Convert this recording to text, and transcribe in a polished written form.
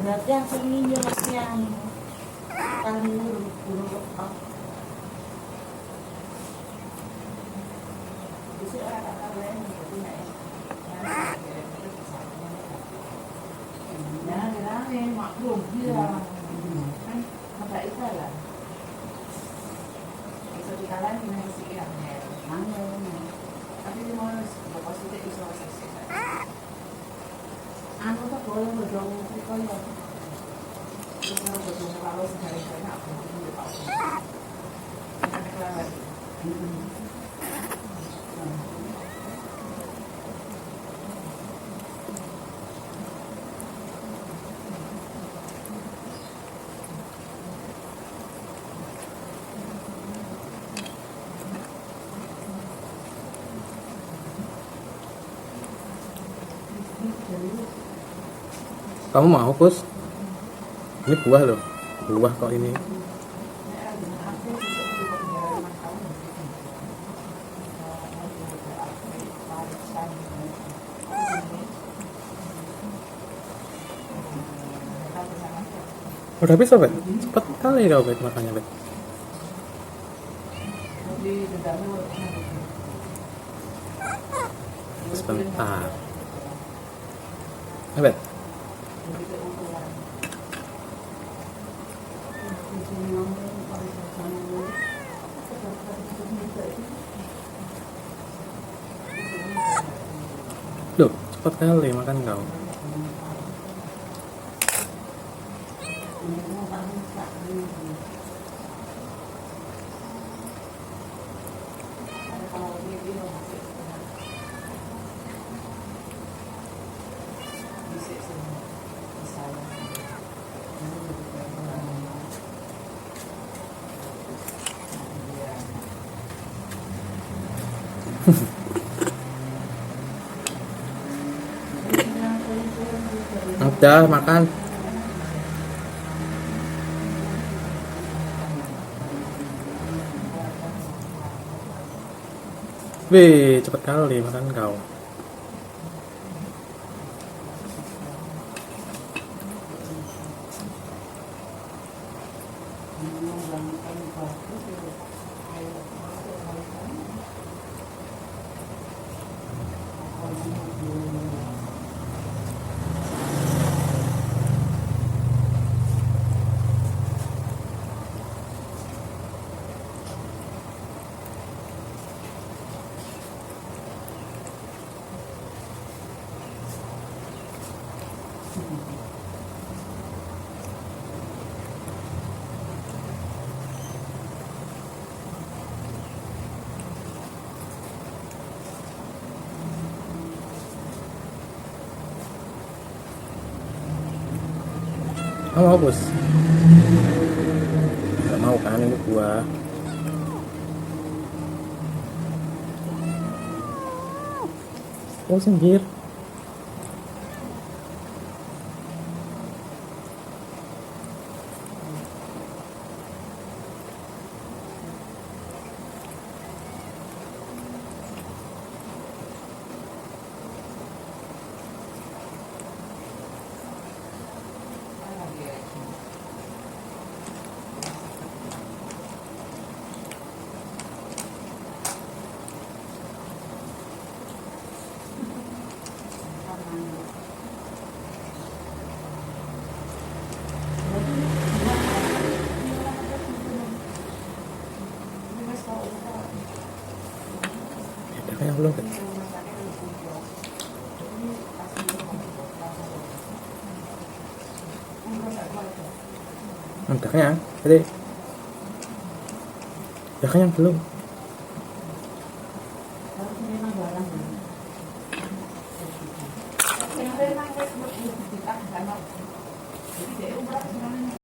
Berarti yang seninya yang kali burung apa? Bisa orang lain berarti nggak ya? Nah, rame maklum dia kan apa itu lah. Bisa dikalahin dengan si yang mana? Tapi di mana bapak sudah bisa selesai. Anu tak boleh bodong kita ya. Terus kalau bodong kalau sekali-kali aku mungkin dia tahu. Kita kelewat. Kamu mau, Pus? Ini buah loh. Buah kok ini. Udah habis, Bet? Cepet kali kau, Bet, makanya, Bet. Sebentar. Bet. Loh, cepet kali makan kau. Udah makan. Wih, cepet kali makan kau. Kamu mau, Bos? Gak mau kan, ini buah. Oh, singgir. Yang belum, Bet. Udah kenyang, jadi udah kenyang belum?